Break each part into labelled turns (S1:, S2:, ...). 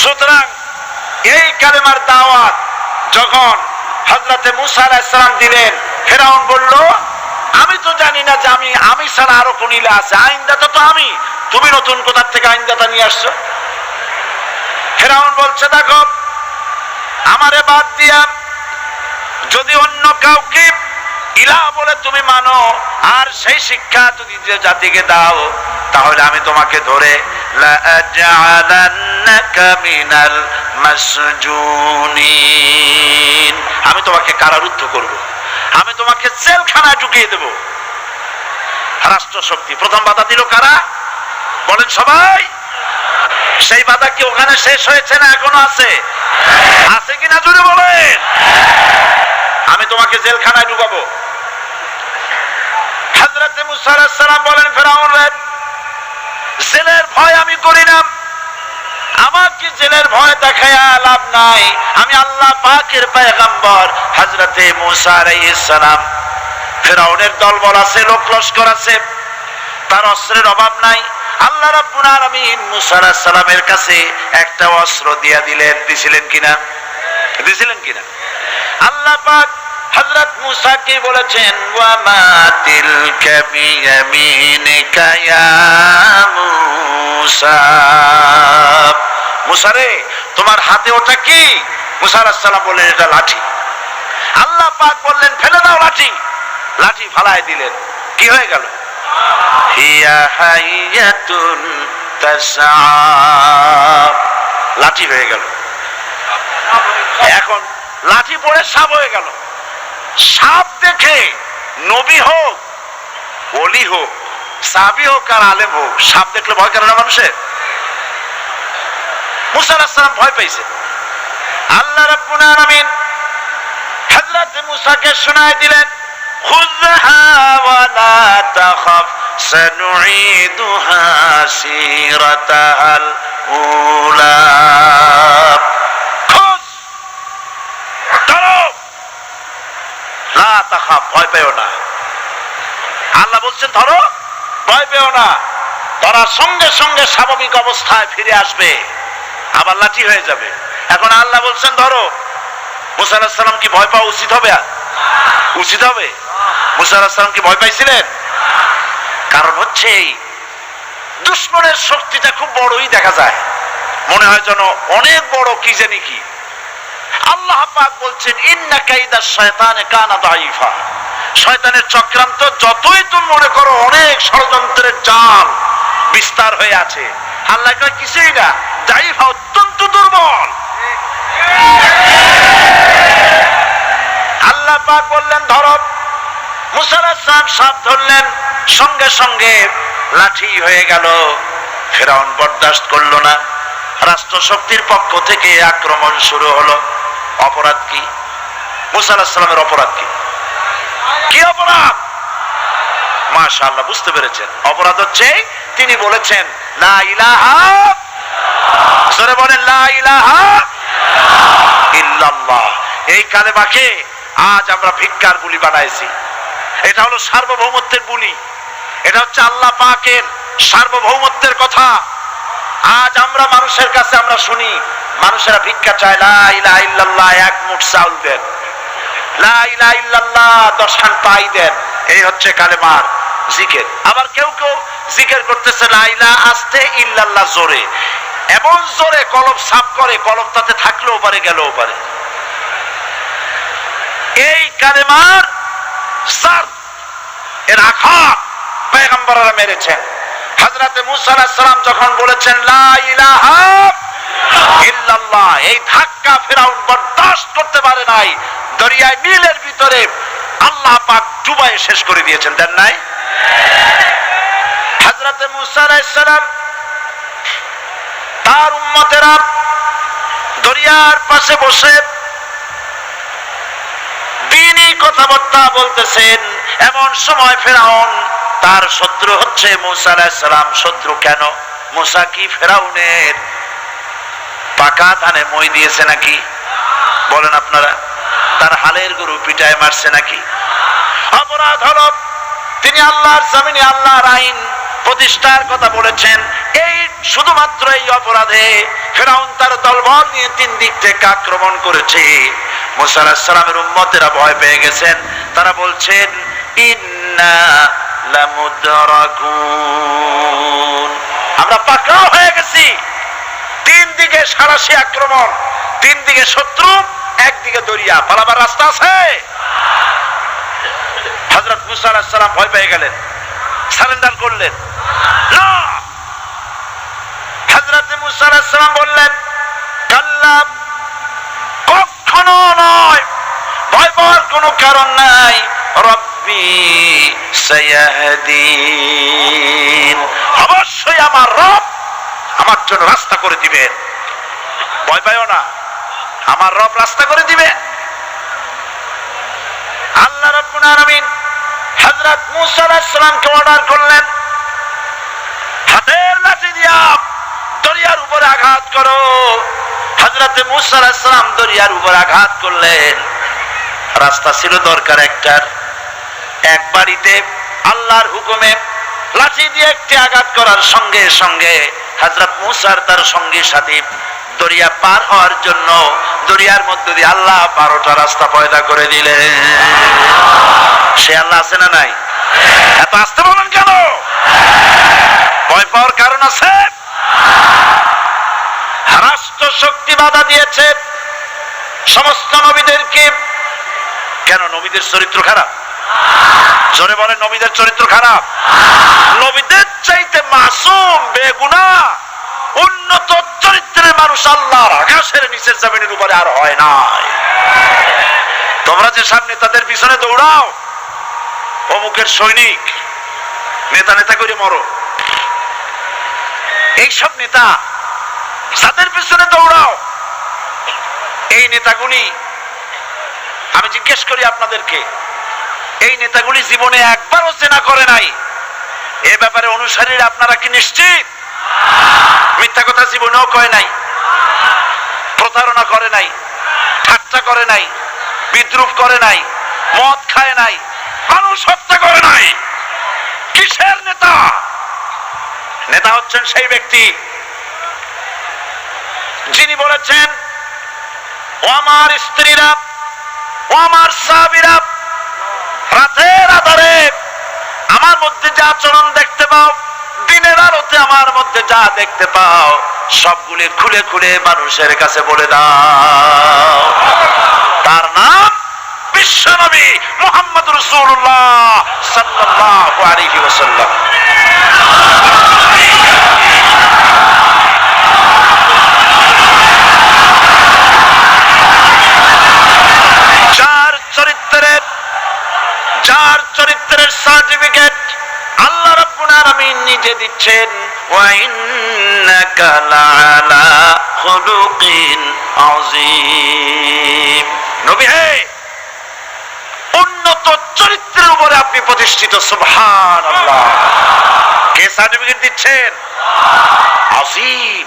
S1: সুতরাং এই কালেমার দাওয়াত যখন হযরতে মুসা আলাইহিস সালাম দিলেন, ফেরাউন বলল আমি তো জানি না যে আমি ছাড়া আরো কোন ইলাহ আছে, আইনদাতা তো আমি, তুমি নতুন কোথা থেকে আইনদাতা নিয়ে আসছো? ফেরাউন বলছে দেখো আমারে বাদ দিয়া যদি অন্য কাউকে ইলাহ বলে তুমি মানো আর সেই শিক্ষা যদি জাতিকে দাও, তাহলে আমি তোমাকে ধরে লাআজআলান্নাকা মিনাল মাসজুনিন, আমি তোমাকে কারারুদ্ধ করব, আমি তোমাকে জেলখানায় ঢুকিয়ে দেব। রাষ্ট্রশক্তি প্রথম বাধা দিল কারা? বলেন সবাই। সেই বাধা কি ওখানে শেষ হয়েছে না এখনো আছে? আছে কিনা জোরে বলেন। আমি তোমাকে জেলখানায় ঢুকাবো। হযরতে মুসা আলাইহিস সালাম বলেন ফেরাউন রে, জেলের ভয় আমি করি না, আমাকে জেলের ভয় দেখায়া লাভ নাই, আমি আল্লাহ পাকের পয়গম্বর হযরতে মুসা আলাইহিস সালাম। ফেরাউনের দলবল আছে, লোক লস্কর আছে, তার অস্ত্রের অভাব নাই। আল্লাহ রাব্বুল আলামিন মুসা আলাইহিস সালামের কাছে একটা অস্ত্র দিয়া দিলেন, দিছিলেন কিনা? আল্লাহ পাক হযরত মুসাকে বলেছেন ওয়া মা তিলকা বিয়ামিনিকা ইয়া মুসা, মুসা রে তোমার হাতে ওটা কি? মুসা আলাইহিস সালাম বললেন এটা লাঠি। আল্লাহ পাক বললেন ফেলে দাও লাঠি, লাঠি ফালায় দিলেন। কি হয়ে গেল? হিয়া হাইয়াতুন তাসআ, লাঠি হয়ে গেল। এখন লাঠি পড়ে সাপ হয়ে গেল। সাপ দেখে নবী হোক, ওলি হোক, সাহাবী হোক আর আলেম হোক, সাপ দেখলে ভয় করে না মানুষের? মুসা আলাইহিস সালাম ভয় পাইছে। আল্লাহ রাব্বুল আলামিন হযরত মুসাকে শোনায় দিলেন খুযহা ওয়া লা তাখাফ সানুঈদুহা সিরাতাল উলা, ভয় পেও না। আল্লাহ বলছেন ধরো, ভয় পেও না। ধরার সঙ্গে সঙ্গে স্বাভাবিক অবস্থায় ফিরে আসবে, আবার লাঠি হয়ে যাবে। এখন আল্লাহ বলছেন ধরো। মুসা আলাইহিস সালাম কি ভয় পাওয়া উচিত হবে? উচিত হবে? মুসা আলাইহিস সালাম কি ভয় পাইছিলেন? কারণ হচ্ছে এই দুশমনের শক্তিটা খুব বড়ই দেখা যায়, মনে হয় যেন অনেক বড় কি জানি কি। আল্লাহ পাক বলছেন ইন্না কাইদা শায়তানে কানা দাঈফা, শয়তানের চক্রান্ত যতই তুমি মনে করো অনেক ষড়যন্ত্রের জাল বিস্তার হয়ে আছে, আল্লাহ কয় কিছুই না, দাঈফা অত্যন্ত দুর্বল। আল্লাহ পাক বললেন ধরো। মুসা আলাইহিস সালাম সাপ ধরলেন, সঙ্গে সঙ্গে লাঠি হয়ে গেল। ফেরাউন বরদাস্ত করলো না, রাষ্ট্রশক্তির পক্ষ থেকে আক্রমণ শুরু হলো। অপরাধ কি? মুসা আলাইহিস সালামের অপরাধ কি? কি অপরাধ? মাশাআল্লাহ বুঝতে পেরেছেন। অপরাধ হচ্ছে তিনি বলেছেন লা ইলাহা, জোরে বলেন লা ইলাহা ইল্লাল্লাহ। এই কালেমাকে আজ আমরা ভিক্ষার বুলি বানাইছি। এটা হলো সার্বভৌমত্বের বুলি, এটা হচ্ছে আল্লাহ পাকের সার্বভৌমত্বের কথা। আজ আমরা মানুষের কাছে আমরা শুনি মানুষেরা ভিক্ষা চায়, লা ইলাহা ইল্লাল্লাহ এক মুঠ চাউল দেন, লা ইলাহা ইল্লাল্লাহ 10 খান পাই দেন। এই হচ্ছে কালেমার জিকির। আবার কেউ কেউ জিকির করতেছে লা ইলাহা আস্তে, ইল্লাল্লাহ জোরে, এমন জোরে কলব সাফ করে, কলব তাতে থাকলেও পারে গেলেও পারে। এই কালেমার জার এর আঘাত পয়গম্বররা মেরেছেন। হযরতে মুসা আলাইহিস সালাম যখন বলেছেন লা ইলাহা ইল্লাল্লাহ, এই ধাক্কা ফেরাউন বরদাস্ত করতে পারে নাই। দরিয়ায় নীলের ভিতরে আল্লাহ পাক ডুবাইয়ে শেষ করে দিয়েছেন, দেন নাই? হযরতে মুসা আলাইহিস সালাম তার উম্মতেরা দরিয়ার পাশে বসে দ্বীনি কথাবার্তা বলতেছেন। এমন সময় ফেরাউন, তার শত্রু হচ্ছে মুসা আলাইহিস সালাম। শত্রু কেন? মুসা কি ফেরাউনের পাকা ধানে মই দিয়েছে নাকি? বলেন আপনারা। তার হালের গরু পিটায় মারছে নাকি? অপরাধ হলো তিনি আল্লাহর জমিনে আল্লাহর আইন প্রতিষ্ঠার কথা বলেছেন। এই শুধুমাত্র এই অপরাধে ফিরআউন তার দলবল নিয়ে তিন দিক থেকে আক্রমণ করেছে। মুসা আলাইহিস সালামের উম্মতেরা ভয় পেয়ে গেছেন। তারা বলছেন ইন্না লামুদরাকুন, আমরা পাকড়াও হয়ে গেছি। তিন দিকে সারাশি আক্রমণ, তিন দিকে শত্রু, একদিকে দরিয়া, পালাবার রাস্তা আছে? হযরত মুসা আলাইহিস সালাম ভয় পেয়ে গেলেন, সারেন্ডার করলেন না। হযরত মুসা আলাইহিস সালাম বললেন কাল্লা, কখনো নয়, ভয় পাওয়ার কোনো কারণ নাই। রব্বি সায়াহদিন, অবশ্যই আমার রব আমার জন্য রাস্তা করে দিবেন। ভয় পাইও না, আমার রব রাস্তা করে দিবে। আল্লাহ রাব্বুল আলামিন হযরত মুসা আলাইহিস সালামকে অর্ডার করলেন, হাতের লাঠি দিয়া দরিয়ার উপরে আঘাত করো। হযরত মুসা আলাইহিস সালাম দরিয়ার উপর আঘাত করলেন। রাস্তা ছিল দরকার একটার, এক বাড়িতে আল্লাহর হুকুমে লাঠি দিয়ে একটি আঘাত করার সঙ্গে সঙ্গে হযরত মুসার তার সঙ্গী সাথী দরিয়া পার হওয়ার জন্য দরিয়ার মধ্যে দিয়ে আল্লাহ 12টা রাস্তা পয়দা করে দিলেন। সে আল্লাহ আছে না নাই? এত আসতে বলেন কেন? ভয় পাওয়ার কারণ আছে? রাষ্ট্র শক্তি বাধা দিয়েছে সমস্ত নবীদেরকে। কেন? নবীদের চরিত্র খারাপ? জোরে বলেন, নবীদের চরিত্র খারাপ? নবীদের চাইতে মাসুম বেগুনাহ উন্নত চরিত্রের মানুষ আল্লাহর আকাশের নিচের জমিনের উপরে আর হয় নাই। তোমরা যে সামনে তাদের পিছনে দৌড়াও, অমুকের সৈনিক, নেতা নেতা করে মরো, এইসব নেতা যাদের পিছনে দৌড়াও, এই নেতাগুলি, আমি জিজ্ঞেস করি আপনাদেরকে, এই নেতাগুলি জীবনে একবারও জেনা করে নাই? এ ব্যাপারে অনুসারীরা আপনারা কি নিশ্চিত? মিথ্যা কথা জীবনেও কয় নাই, প্রতারণা করে নাই, ঠাট্টা করে নাই, বিদ্রুপ করে নাই, মদ খায় নাই, মানুষ হত্যা করে নাই। কিসের নেতা? নেতা হচ্ছেন সেই ব্যক্তি যিনি বলেছেন, ও আমার স্ত্রীরা, ও আমার সাহাবীরা, রাতের আধারে আমার মধ্যে যা আচরণ দেখতে পাও, দিনের আলোতে আমার মধ্যে যা দেখতে পাও, সবগুলি খুলে খুলে মানুষের কাছে বলে দাও। তার নাম বিশ্বনবী মুহাম্মদ রাসূলুল্লাহ সাল্লাল্লাহু আলাইহি ওয়াসাল্লাম। যার চরিত্রের সার্টিফিকেট আল্লাহ রাব্বুল আলামিন নিজে দিচ্ছেন, ওয়া ইন্নাকা লাআলা খুলুকিন আযীম। নবী হে, উন্নত চরিত্রের উপরে আপনি প্রতিষ্ঠিত। সুবহানাল্লাহ। কে সার্টিফিকেট দিচ্ছেন? আযীম,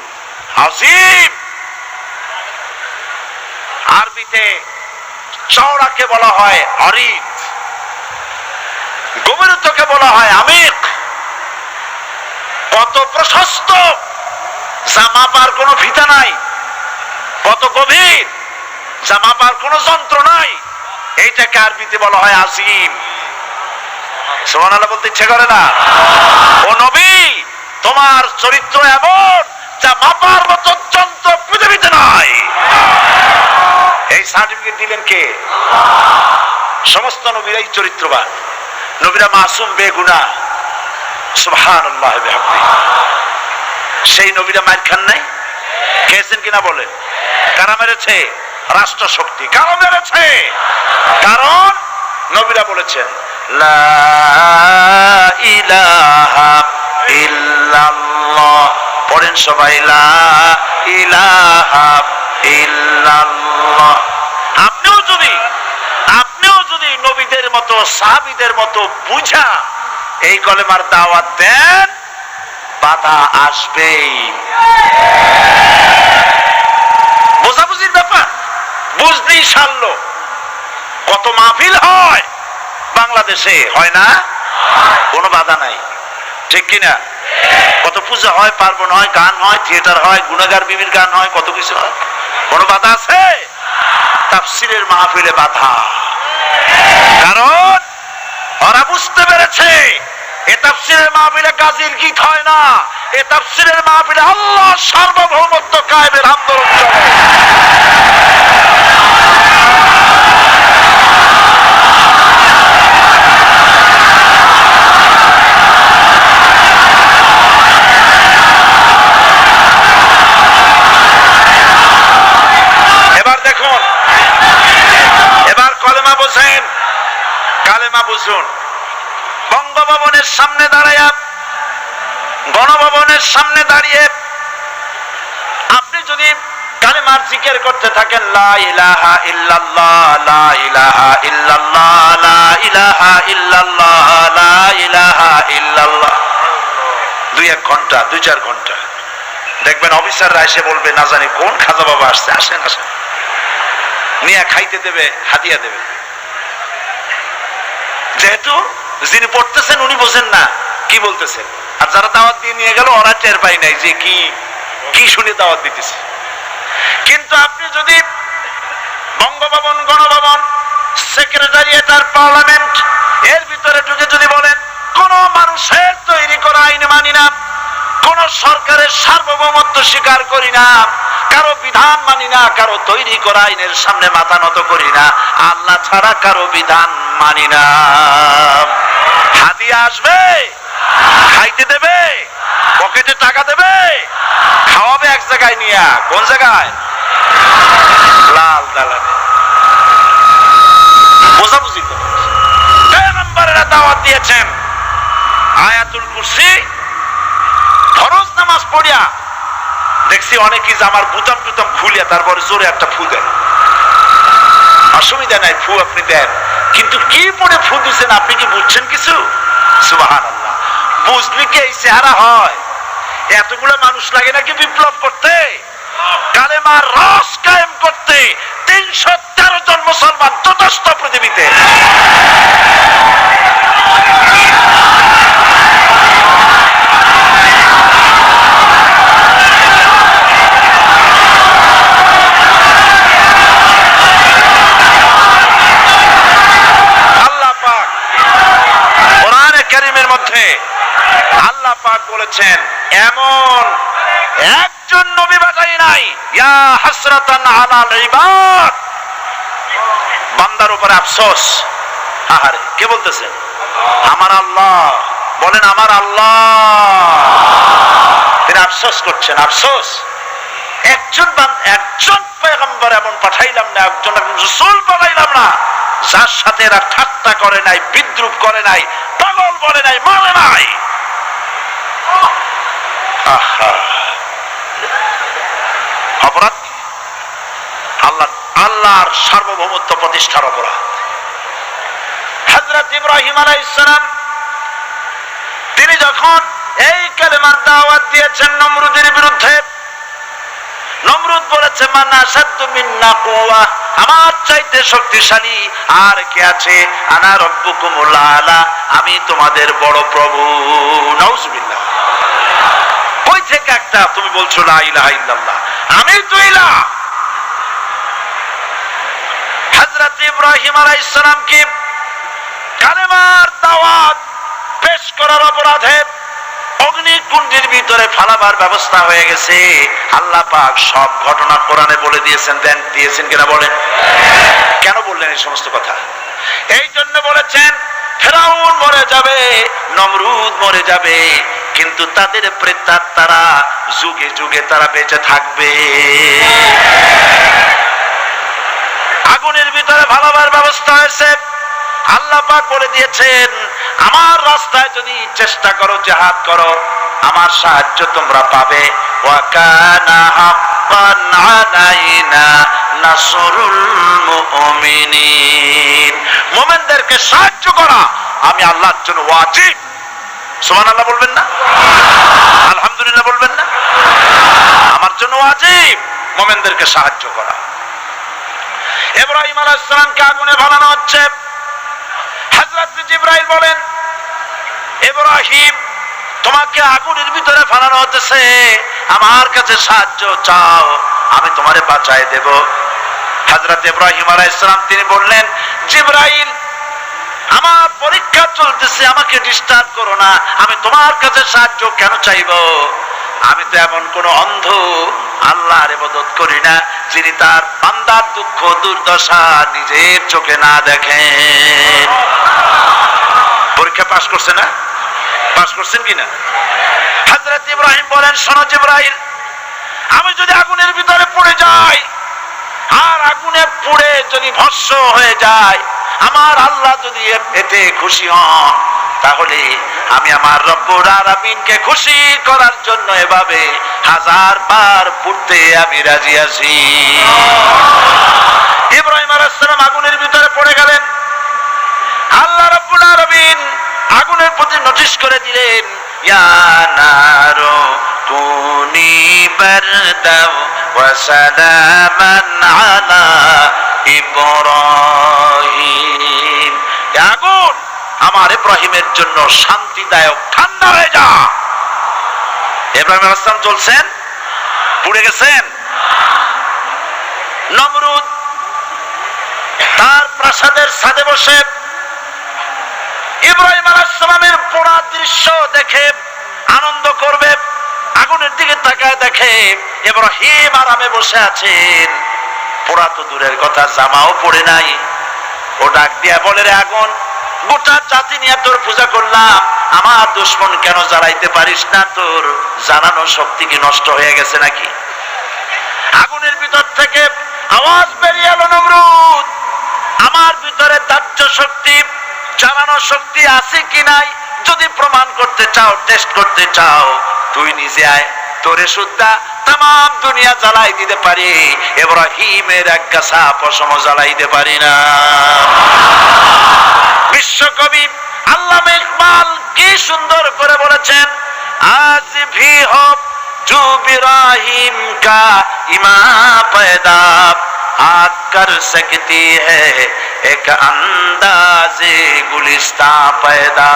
S1: আযীম। আরবিতে চওড়াকে বলা হয় আরিদ, গভীরতাকে বলা হয় আমিক। কত প্রশস্ত, যা মাপার কোনো ফিতা নাই, কত গভীর, যা মাপার কোনো যন্ত্র নাই, এইটাকে আরবিতে বলা হয় আযীম। সুবহানাল্লাহ বলতে ইচ্ছে করে না? ও নবী, তোমার চরিত্র এমন যা মাপার মতো যন্ত্র পৃথিবীতে নাই। এই সার্টিফিকেট দিলেন কে? সমস্ত নবীরাই চরিত্রবান, নবীরা মাসুম বেগুনাহ। সুবহানাল্লাহ বিহামদিহি। সেই নবীরা মার খান নাই? খেয়েছেন কিনা বলে? কারা মেরেছে? রাষ্ট্র শক্তি। কারা মেরেছে? কারণ নবীরা বলেছেন লা ইলাহা ইল্লাল্লাহ। পড়েন সবাই, লা ইলাহা ইল্লাল্লাহ। আপনিও যদি নবীদের মতো, সাহাবীদের মতো বুঝা এই কলেমার দাওয়াত দেন, বাধা আসবেই। বোঝাবুঝির ব্যাপার, বুঝতেই সারল। কত মাহফিল হয় বাংলাদেশে, হয় না? কোনো বাধা নাই, ঠিক কিনা? কত পূজা হয়, পার্বণ হয়, গান হয়, থিয়েটার হয়, গুনাগার বিবির গান হয়, কত কিছু হয়। কোনো বাধা আছে? তাফসীরের মাহফিলে বাধা। কারণ ওরা বুঝতে পেরেছে এ তাফসীরের মাহফিলে গাজীর গীত হয় না, এ তাফসীরের মাহফিলে আল্লাহর সার্বভৌমত্ব কায়েমের আন্দোলন চলে। এবার দেখুন, এবার কলেমা বোঝেন, কালেমা বুঝুন। বঙ্গভবনের সামনে দাঁড়াইয়া, গণভবনের সামনে দাঁড়িয়ে আপনি যদি কালেমার জিকির করতে থাকেন, লা ইলাহা ইল্লাল্লাহ, লা ইলাহা ইল্লাল্লাহ, লা ইলাহা ইল্লাল্লাহ, লা ইলাহা ইল্লাল্লাহ, 2-1 ঘন্টা, 2-4 ঘন্টা, দেখবেন অফিসাররা এসে বলবে, না জানি কোন খাজা বাবা আসছে, আসেন আসেন, নিয়ে খাইতে দেবে, হাদিয়া দেবে। যেহেতু যিনি পড়তেছেন উনি বোঝেন না কি বলতেছেন, আর যারা দাওয়াত দিয়ে নিয়ে গেল ওরা টের পাই নাই যে কি কি শুনে দাওয়াত দিতেছে। কিন্তু আপনি যদি বঙ্গভবন, গণভবন, সেক্রেটারিয়েট আর পার্লামেন্ট এর ভিতরে ঢুকে যদি বলেন, কোন মানুষের তৈরি করা আইন মানি না, কোন সরকারের সার্বভৌমত্ব স্বীকার করি না, কারো বিধান মানি না, কারো তৈরি করা আইনের সামনে মাথা নত করি না, আল্লাহ ছাড়া কারো বিধান মানি না, হাদিয়া আসবে, খাইতে দেবে, পকেটে টাকা দেবে, খাওয়াবে এক জায়গায় নিয়ে, কোন জায়গায়? লাল দালানে। বোঝাবুঝি তো পয়গম্বরেরা দাওয়াত দিয়েছেন আয়াতুল কুরসি ফরজ নামাজ পড়িয়া। দেখছি অনেকেই জামার বুতাম টুতাম খুলিয়া তারপরে জোরে একটা ফু দেন, অসুবিধা নাই, ফু আপনি দেন, কিন্তু কি পড়ে ফু দিচ্ছেন আপনি কি বুঝছেন কিছু? সুবহানাল্লাহ। বুঝলি কি এই চেহারা হয়? এতগুলো মানুষ লাগে নাকি বিপ্লব করতে, কালেমার রস কায়েম করতে? 313 জন মুসলমান যথেষ্ট পৃথিবীতে। আল্লাহ পাক কোরআনে কারীমের মধ্যে আল্লাহ পাক বলেছেন, এমন একজন নবী পাঠাই নাই, ইয়া হাসরাতান আলাল ইবাদ, বান্দার উপরে আফসোস। আহারে, কে বলতেছেন? আমার আল্লাহ। বলেন আমার আল্লাহ। তিনি আফসোস করছেন, আফসোস একজন পয়গম্বর এমন পাঠাইলাম না, একজন রাসূল পাঠাইলাম না যার সাথে এরা ঠাট্টা করে নাই, বিদ্রুপ করে নাই, পাগল বলে নাই, মানে নাই। অপরাধ আল্লাহর সার্বভৌমত্ব প্রতিষ্ঠার অপরাধ। হযরত ইব্রাহিম আলাইহিস সালাম তিনি যখন এই কালেমার দাওয়াত দিয়েছেন নমরুদের বিরুদ্ধে, নমরুদ বলেছে, মান আশাদ্দু মিন্না কুওয়া, আমার চাইতে শক্তিশালী আর কে আছে? আনা রাব্বুকুমুল আলা, আমি তোমাদের বড় প্রভু। নাউজুবিল্লাহ। কই থেকে একটা তুমি বলছো লা ইলাহা ইল্লাল্লাহ, আমি তো ইলাহ। হযরত ইব্রাহিম আলাইহিস সালাম কি কালেমার দাওয়াত পেশ করার অপরাধে অগ্নিকুণ্ডের ভিতরে ফালাবার ব্যবস্থা হয়ে গেছে। আল্লাহ পাক সব ঘটনা কোরআনে বলে দিয়েছেন, দিয়েছেন কিনা বলেন? কেন বললেন এই সমস্ত কথা? এই জন্য বলেছেন, ফেরাউন মরে যাবে, নমরুদ মরে যাবে, কিন্তু তাদের প্রেতাত্মারা যুগে যুগে তারা বেঁচে থাকবে। আগুনের ভিতরে ফালাবার ব্যবস্থা হয়েছে। আল্লাহ পাক বলে দিয়েছেন, আমার রাস্তায় যদি চেষ্টা করো, জিহাদ করো, আমার সাহায্য তোমরা পাবে। ওয়া কানা হাক্কান আলাইনা নাসরুল মুমিনিন, মুমিনদেরকে সাহায্য করা আমি আল্লাহর জন্য ওয়াজিব। সুবহানাল্লাহ বলবেন না? আলহামদুলিল্লাহ বলবেন না? আমার জন্য ওয়াজিব মুমিনদেরকে সাহায্য করা। ইব্রাহিম আলাইহিস সালামকে আগুনে ভালানো হচ্ছে। হযরত জিবরাইল বলেন, ইব্রাহিম তোমাকে আগুনের ভিতরে ফালানো হতেছে, আমার কাছে সাহায্য চাও, আমি তোমারে বাঁচায় দেব। হযরত ইব্রাহিম আলাইহিস সালাম তিনি বললেন, জিবরাইল আমার পরীক্ষা চলতেছে, আমাকে ডিস্টার্ব করো না, আমি তোমার কাছে সাহায্য কেন চাইবো? আমি তো এমন কোন অন্ধ আল্লাহর ইবাদত করি না যিনি তার বান্দার দুঃখ দুর্দশা নিজের চোখে না দেখেন। পরীক্ষা পাস করছে না? পাস করছেন কিনা? হযরত ইব্রাহিম বলেন, শোনো জিবরাইল, আমি যদি আগুনের ভিতরে পড়ে যাই আর আগুনে পুড়ে যদি ভস্ম হয়ে যায়, আমার আল্লাহ যদি এতে খুশি হন, তাহলে আমি আমার রব্বুল আলামিনকে খুশি করার জন্য এভাবে 1000 বার পড়তে আমি রাজি আছি। ইব্রাহিম আলাইহিস সালাম আগুনের ভিতরে পড়ে গেলেন। আল্লাহ রব্বুল আলামিন আগুনের প্রতি নোটিশ করে দিলেন, ইয়া নারু কুনি বারদাও ওয়া সালামান আলা ইব্রাহিম। আগুন আমার ইব্রাহিমের জন্য শান্তিদায়ক ঠান্ডা হয়ে যা। ইব্রাহিম আলাইহিস সালাম চলছেন, পুড়ে গেছেন। নমরুদ তার প্রাসাদের ছাদে বসে ইব্রাহিম আলাইহিস সালামের পোড়া দৃশ্য দেখে আনন্দ করবে, আগুনের দিকে তাকায় দেখে ইব্রাহিম আরামে বসে আছেন। পোড়া তো দূরের কথা, জামাও পড়ে নাই। ও ডাক দিয়া বলে, রে আগুন, গোটা জাতি নিয়ে তোর পূজা করলাম, আমার দুশমন কেন জ্বালাইতে পারিস না? তোর জানানো শক্তি কি নষ্ট হয়ে গেছে নাকি? আগুনের ভিতর থেকে আওয়াজ বেরিয়ে এলো, নমরুদ, আমার ভিতরে দাহ্য শক্তি, জ্বালানো শক্তি আছে কি নাই যদি প্রমাণ করতে চাও, টেস্ট করতে চাও, তুই নিজে আয়, তোরে সুদ্ধা তাম দুনিয়া জ্বালাই দিতে পারি, ইব্রাহিমের এক গাছা পশম জ্বালাইতে পারি না। বিশ্বকবি আল্লামা ইকবাল কি সুন্দর করে বলেছেন, আজ ভি হো জো ইব্রাহিম কা ইমা पैदा आग कर सकती है एक अंदाजे गुलिस्ता पैदा।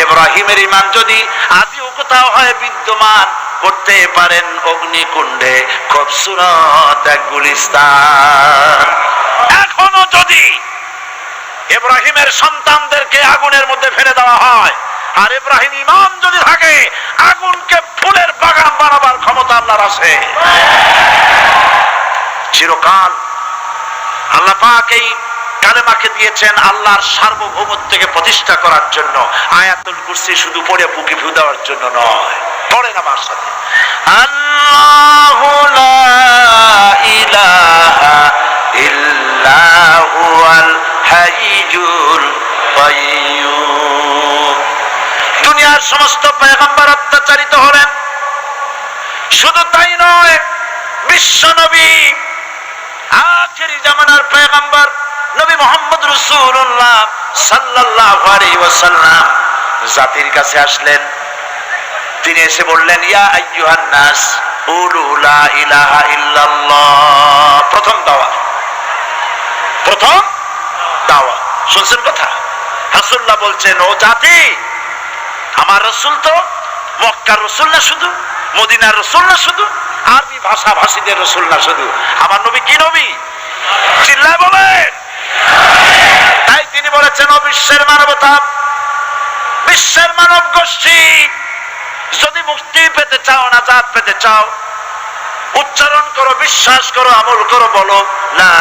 S1: ইব্রাহিমের ঈমান যদি আজও কোথাও হয় বিদ্যমান, করতে পারেন অগ্নিকুণ্ডে খুবসুরত এক গুলিস্তান। এখনো যদি ইব্রাহিমের সন্তানদেরকে আগুনের মধ্যে ফেলে দেওয়া হয়, আর ইব্রাহিম ঈমান যদি থাকে, আগুনকে ফুলের বাগান বানাবার ক্ষমতা আল্লাহর আছে। চিরকাল আল্লাহ পাক এই কালেমাকে দিয়েছেন আল্লাহর সার্বভৌমত্বকে প্রতিষ্ঠা করার জন্য। আয়াতুল কুরসি শুধু পড়ে বুকে ফু দেওয়ার জন্য নয়। পড়েন আমার সাথে, আল্লাহু লা ইলাহা ইল্লা হুয়াল হাইয়ুল কাইয়্যুম। দুনিয়ার সমস্ত পয়গম্বর অত্যাচারিত হলেন, শুধু তাই নয়, বিশ্ব নবী আখেরি জামানার পয়গম্বর নবী মুহাম্মদ রাসূলুল্লাহ সাল্লাল্লাহু আলাইহি ওয়াসাল্লাম জাতির কাছে আসলেন। তিনি এসে বললেন, ইয়া আইয়ুহান নাস কুলু লা ইলাহা ইল্লাল্লাহ। প্রথম দাওয়াত, প্রথম দাওয়াত। শুনছেন কথা? রাসূলুল্লাহ বলছেন, ও জাতি, আমার রাসূল তো মক্কার রাসূল না শুধু, মদিনার রাসূল না শুধু, আরবি ভাষা ভাষীদের রাসূল না শুধু, আমার নবী কি নবী? চিল্লায় বলেন। তাই তিনি বলেছেন, ও বিশ্বের মানবতা, বিশ্বের মানব গোষ্ঠী, যদি মুক্তি পেতে চাও, নাজাত পেতে চাও, উচ্চারণ করো, বিশ্বাস করো, আমল করো, বলো লা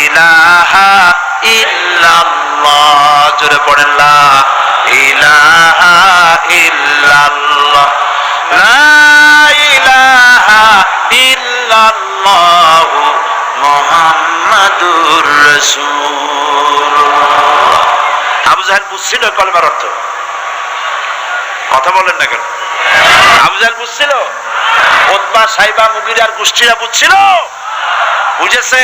S1: ইলাহা ইল্লাল্লাহ। জোরে পড়েন, লা ইলাহা ইল্লাল্লাহ, লা ইলাহা ইল্লাল্লাহ মুহাম্মাদুর রাসূলুল্লাহ। আবু জাহেল বুঝছিল কলেমার অর্থ? কথা বলেন না কেন? আবু জাহেল বুঝছিল? উতবা, সাইবা, মুগিরার গোষ্ঠীরা বুঝছিল? বুঝেছে।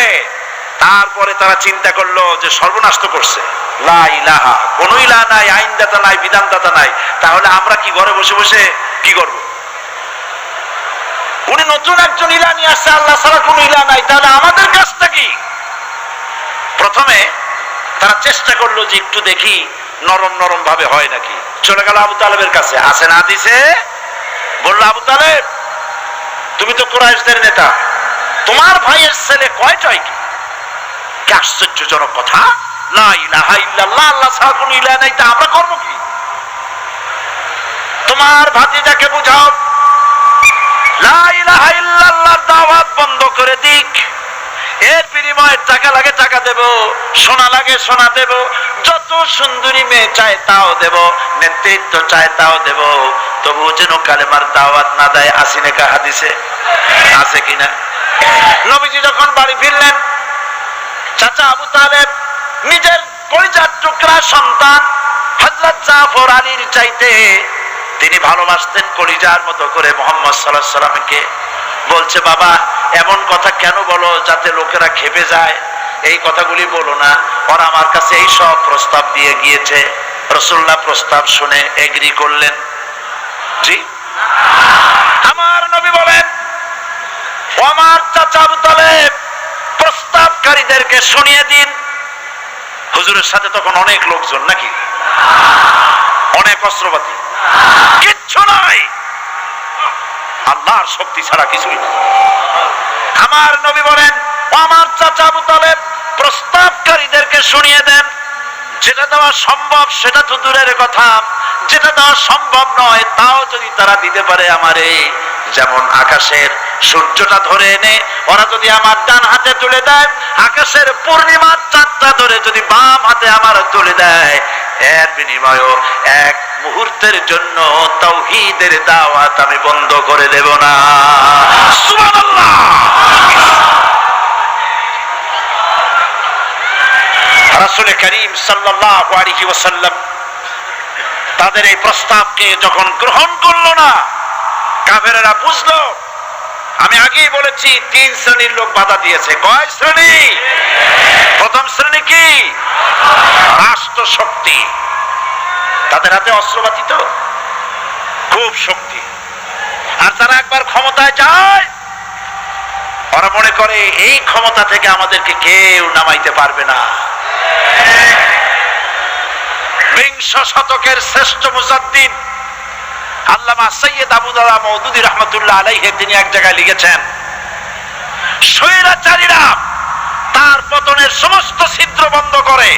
S1: তারপরে তারা চিন্তা করলো যে সর্বনাশ তো করছে, লা ইলাহা, কোন ইলাহা নাই, আইনদাতা নাই, বিধানদাতা নাই, তাহলে আমরা কি ঘরে বসে বসে কি করব? উনি নতুন একজন ইলাহ নিয়ে আসছে, আল্লাহ ছাড়া কোন ইলাহ নাই, তাহলে আমাদের কাজটা কি? প্রথমে তারা চেষ্টা করলো যে একটু দেখি নরম নরম ভাবে হয় নাকি? চলে গেল আবু তালেবের কাছে, আছে না হাদিসে? বললো, আবু তালেব তুমি তো কুরাইশদের নেতা, তোমার ভাইয়ের ছেলে কয়টাই কি? কি আশ্চর্যজনক কথা! লা ইলাহা ইল্লাল্লাহ, আল্লাহ ছাড়া কোনো ইলাহ নাই, তা আমরা করবো কি? তোমার ভাতিজাকে বুঝাও লা ইলাহা ইল্লাল্লাহর দাওয়াত বন্ধ করে দিক, এর বিনিময়ে টাকা লাগে টাকা দেব, সোনা লাগে সোনা দেব, যত সুন্দরী মেয়ে চায় তাও দেব, নেতৃত্ব চায় তাও দেব, তবু যেন কালেমার দাওয়াত না দেয়। আসিনে কা হাদিসে? আছে কিনা? নবীজি যখন বাড়ি ফিরলেন, চাচা আবু তালেব নিজের কলিজার টুকরা সন্তান হযরত জাফর আলীর চাইতে তিনি ভালোবাসতেন কলিজার মতো করে মুহাম্মদ সাল্লাল্লাহু আলাইহি সাল্লামকে। বলছে, বাবা এমন কথা কেন বলো যাতে লোকেরা খেপে যায়? এই কথাগুলি বলো না, ওরা আমার কাছে এই সব প্রস্তাব দিয়ে গিয়েছে। রাসূলুল্লাহ প্রস্তাব শুনে এগ্রি করলেন। জি, আমার নবী বলেন, ও আমার চাচা আবু তালেব প্রস্তাবকারীদেরকে শুনিয়ে দিন। হুজুরের সাথে তখন অনেক লোকজন নাকি, অনেক অস্ত্রপাতি, কিচ্ছু নাই, আল্লাহর শক্তি ছাড়া কিছুই না। আমার নবী বলেন, ও আমার চাচা আবু তালেব প্রস্তাবকারীদেরকে শুনিয়ে দেন, যেটা দেওয়া সম্ভব সেটা তো দূরের কথা, যেটা দেওয়া সম্ভব নয় তাও যদি তারা দিতে পারে আমারে, যেমন আকাশের সূর্যটা ধরে এনে ওরা যদি আমার ডান হাতে তুলে দেয়, আকাশের পূর্ণিমার চাঁদটা ধরে যদি বাম হাতে আমার তুলে দেয়, এর বিনিময়ে এক মুহূর্তের জন্য তাওহীদের দাওয়াত আমি বন্ধ করে দেব না। সুবহানাল্লাহ। রাসূল করিম সাল্লাল্লাহু আলাইহি ওয়াসাল্লাম তাদের এই প্রস্তাবকে যখন গ্রহণ করলো না, কাফেররা বুঝলো, আমি আগেই বলেছি 3 শ্রেণীর লোক বাধা দিয়েছে। কয় শ্রেণী? প্রথম শ্রেণী কি? রাষ্ট্র শক্তি, তাদের হাতে অস্ত্রপাতি তো খুব শক্তি, আর তারা একবার ক্ষমতায় যায় ওরা মনে করে এই ক্ষমতা থেকে আমাদেরকে কেউ নামাইতে পারবে না। বিংশ শতকের শ্রেষ্ঠ মুজাদ্দিদ আল্লামা সৈয়দ আবুদুল্লাহ মওদুদী রাহমাতুল্লাহ আলাইহি তিনি এক জায়গায় লিখেছেন, স্বৈরাচারীরা তার পতনের সমস্ত ছিদ্র বন্ধ করে,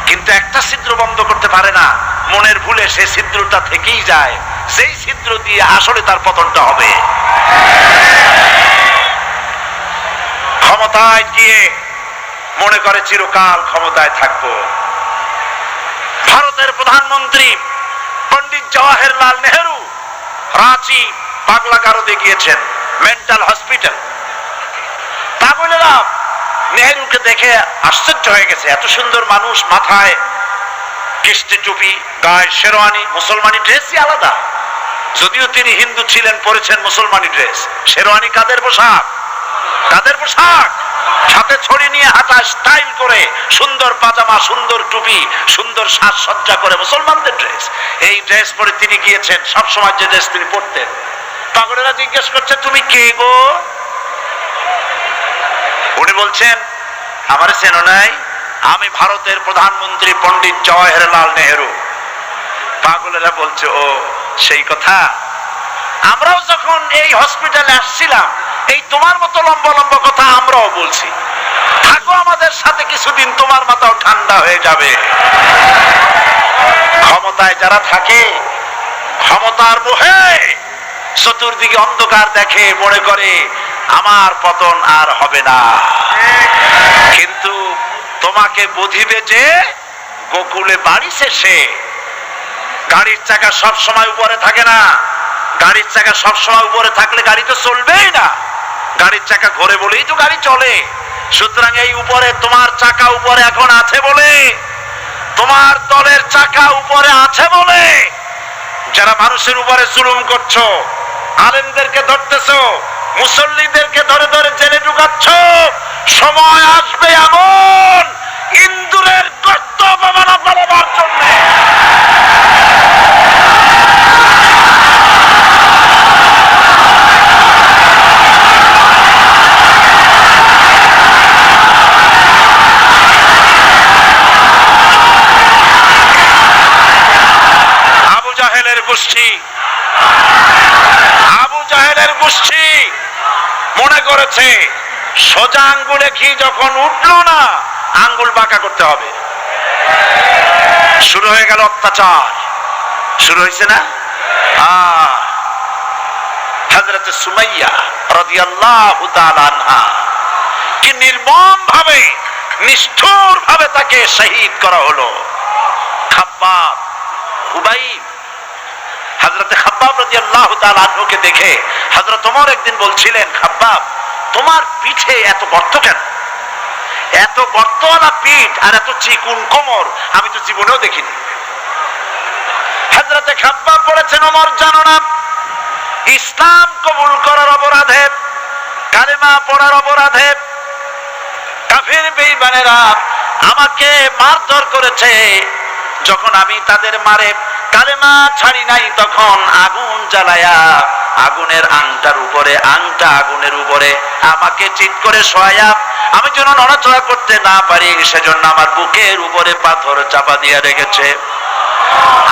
S1: কিন্তু একটা ছিদ্র বন্ধ করতে পারে না, মনের ভুলে সেই ছিদ্রটা থেকেই যায়, সেই ছিদ্র দিয়ে আসলে তার পতনটা হবে। ক্ষমতায় গিয়ে মনে করে চিরকাল ক্ষমতায় থাকবো। ভারতের প্রধানমন্ত্রী পণ্ডিত জওয়াহরলাল নেহেরু রাঁচি পাগলা গারদে গিয়েছেন, মেন্টাল হসপিটাল। পাগলেরা নেহেরুকে দেখে আশ্চর্য হয়ে গেছে, এত সুন্দর মানুষ, মাথায় কিস্তি টুপি, গায়ে শেরওয়ানি, মুসলমানি ড্রেসই আলাদা, যদিও তিনি হিন্দু ছিলেন, পরেছেন মুসলমানি ড্রেস। শেরওয়ানি কাদের পোশাক? কাদের পোশাক? সাথে ছড়ি নিয়ে হাঁটা স্টাইল করে, সুন্দর পাজামা, সুন্দর টুপি, সুন্দর সাজসজ্জা করে, মুসলমানদের ড্রেস। এই ড্রেস পরে তিনি গিয়েছেন, সবসময় যে ড্রেস তিনি পরতেন। পাগলেরা জিজ্ঞেস করছে, তুমি কে গো? উনি বলছেন, আমারে চেনো নাই, আমি ভারতের প্রধানমন্ত্রী পণ্ডিত জওয়াহরলাল নেহেরু। পাগলেরা বলছে, ও সেই কথা, আমরাও যখন এই হসপিটালে আসছিলাম এই তোমার মতো লম্বা লম্বা কথা আমরাও বলছি, থাকো আমাদের সাথে কিছুদিন, তোমার মাথাও ঠান্ডা হয়ে যাবে। ক্ষমতায় যারা থাকে, ক্ষমতার মোহে চতুর্দিকে অন্ধকার দেখে, মনে করে আমার পতন আর হবে না। কিন্তু তোমাকে বুঝিবে যে গোকুলে বাড়ি শেষে গাড়ির চাকা সব সময় উপরে থাকে না, গাড়ির চাকা সব সময় উপরে থাকলে গাড়ি তো চলবেই না, গাড়ির চাকা ঘোরে বলেই তো গাড়ি চলে। সুতরাং এই উপরে তোমার চাকা উপরে এখন আছে বলে, তোমার দলের চাকা উপরে আছে বলে যারা মানুষের উপরে জুলুম করছো, আলেমদেরকে ধরতেছো, মুসল্লিদেরকে ধরে ধরে জেলে ঢুকাচ্ছ, সময় আসবে এমন ইন্দুরের গর্ত অপমাননা করার জন্য। করেছে সোজা আঙ্গুলে ঘি যখন উঠলো না, আঙ্গুল বাঁকা করতে হবে। শুরু হয়ে গেল অত্যাচার, শুরু হয়েছে না? হযরত সুমাইয়া রাদিয়াল্লাহু তাআলা আনহা কি নির্মম ভাবে, নিষ্ঠুর ভাবে তাকে শহীদ করা হলো। খাব্বাব, খুবাইব, হযরত খাব্বাব রাদিয়াল্লাহু তাআলা আনহুকে দেখে হযরত ওমর একদিন বলছিলেন, খাব্বাব তোমার পিঠে এত গর্ত কেন? এত গর্তওয়ালা পিঠ আর এত চিকুন কোমর আমি তো জীবনেও দেখিনি। হযরত খাব্বাব বলেছেন, ওমর জানো না, ইসলাম কবুল করার অপরাধে, কালেমা পড়ার অপরাধে কাফির বেঈমানেরা আমাকে মারধর করেছে। যখন আমি তাদের মারে কালেমা ছাড়ি নাই, তখন আগুন জ্বালায়া আগুনের আংটার উপরে, আংটা আগুনের উপরে আমাকে চিৎ করে শোয়ায়া, আমি যেন নড়াচড়া করতে না পারি সেজন্য আমার বুকের উপরে পাথর চাপা দিয়ে রেখেছে।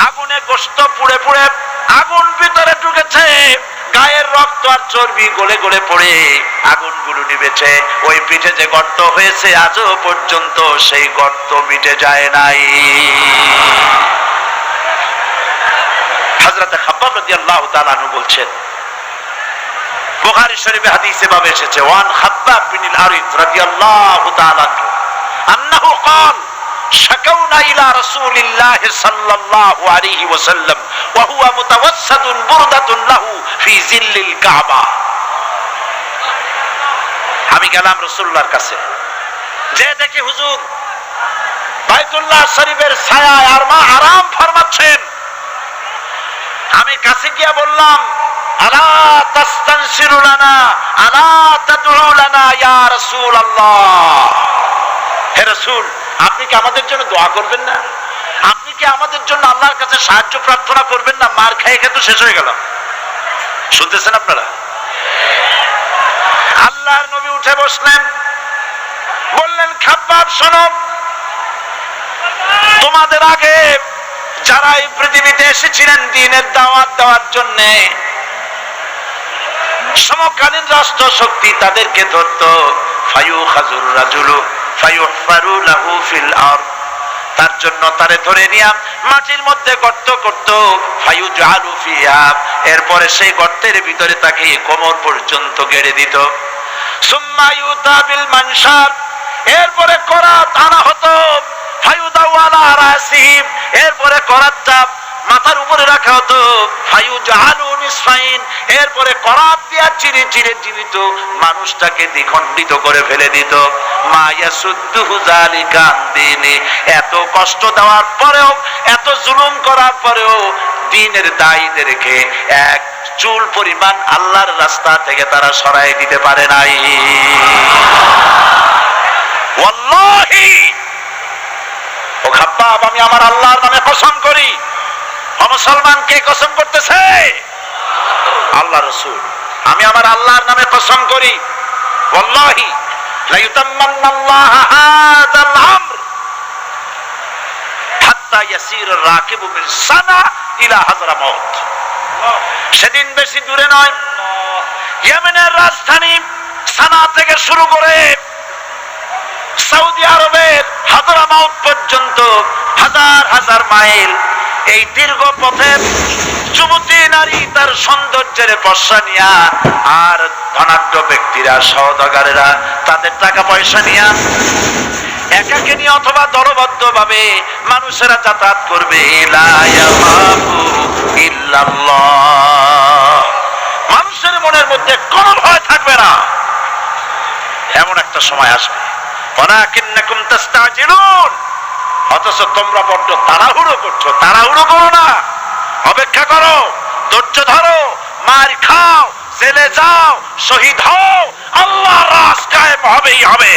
S1: আগুনে গোশত পুড়ে পুড়ে আগুন ভিতরে ঢুকেছে, গায়ের রক্ত আর চর্বি গলে গলে পড়ে আগুনগুলো নিভেছে। ওই পিঠে যে গর্ত হয়েছে আজও পর্যন্ত সেই গর্ত মিটে যায় নাই। হযরত খাব্বাব রাদিয়াল্লাহু তাআলা আনহু বলছেন, বুখারী শরীফে হাদিসে ভাবে এসেছে, ওয়ান খাব্বাব বিন আরিদ রাদিয়াল্লাহু তাআলা আনহু আন্নাহু قال شكونا إلى رسول الله صلى الله عليه وسلم وهو متوسد بردة له في ظل الكعبة। আমি গেলাম রাসূলুল্লাহর কাছে, যে দেখি হুজুর বাইতুল্লাহ শরীফের ছায়ায় আর মা আরাম ফরমাচ্ছেন। আমি কাছে গিয়ে বললাম, আলা তাস্তানসিরু লানা আলা তাদউ লানা ইয়া রাসূলুল্লাহ, হে রাসূল আপনি কি আমাদের জন্য দোয়া করবেন না? আপনি কি আমাদের জন্য আল্লাহর কাছে সাহায্য প্রার্থনা করবেন না? মার খেয়ে খেয়ে তো শেষ হয়ে গেলাম। শুনতেছেন আপনারা? আল্লাহর নবী উঠে বসলেন, বললেন, খাব্বাব শোনো, তোমাদের আগে যারা এই পৃথিবীতে এসেছিলেন দ্বীনের দাওয়াত দেওয়ার জন্য, সমকালীন রাষ্ট্র শক্তি তাদেরকে ধরত, ফায়ুখাজুর রাজুলু ফায়ুহফারু লাহু ফিল আরদ, তার জন্য তারে ধরে নিয়া মাটির মধ্যে গর্ত করত, ফায়ুজআলু ফিহা, এরপরে সেই গর্তের ভিতরে তাকে কোমর পর্যন্ত গেড়ে দিত। সুম্মা ইউতা বিল মানশার, এরপরে করাত আনা হতো, ফায়ুদাউ আলা রাসিহি, এরপরে করাতটা মাথার উপরে রাখা হতো, ফায়ুজআলু নিসফাইন, এরপরে করাত দিয়া চিরে চিরে জীবিত মানুষটাকে দ্বিখণ্ডিত করে ফেলে দিত। মা ইয়াসুদ্দুহু যালিকা আন দীনি, এত কষ্ট দেওয়ার পরেও, এত জুলুম করার পরেও দ্বীনের দায়ীদেরকে এক চুল পরিমাণ আল্লাহর রাস্তা থেকে তারা সরাই দিতে পারে নাই। ওয়াল্লাহি, ও খাব্বাব, আমি আমার আল্লাহর নামে কসম করি। মুসলমান কে কসম করতেছে? আল্লাহ রাসূল। আমি আমার আল্লাহর নামে কসম করি, ওয়াল্লাহি লা ইউতাম্মান্নাল্লাহু হাযাল আমর হাত্তা ইয়াসির রাকিবু মিন সানা ইলা হাযরামাউত। সেদিন বেশি দূরে নয়, ইয়েমেনের রাজধানী সানা থেকে শুরু করে সৌদি আরবের হাযরামাউত পর্যন্ত হাজার হাজার মাইল, এই দীর্ঘ পথে যুবতী নারী তার সৌন্দর্যের পশা নিয়া, আর ধনাঢ্য ব্যক্তিরা, সওদাগরেরা তাদের টাকা পয়সা নিয়া একাকে নিয়ে অথবা দলবদ্ধ ভাবে মানুষেরা যাতায়াত করবে। লা ইয়াখাফু ইল্লাল্লাহ, মানুষের মনের মধ্যে কোনো ভয় থাকবে না। এমন একটা সময় আসবে, ওয়ালাকিন্নাকুম তাস্তাজিলুন, অথচ তোমরা বড্ড তাড়াহুড়ো করছো। তাড়াহুড়ো করো না, অপেক্ষা করো, ধৈর্য ধরো, মার খাও, জেলে যাও, শহীদ হও, আল্লাহর রাজ কায়েম হবেই হবে।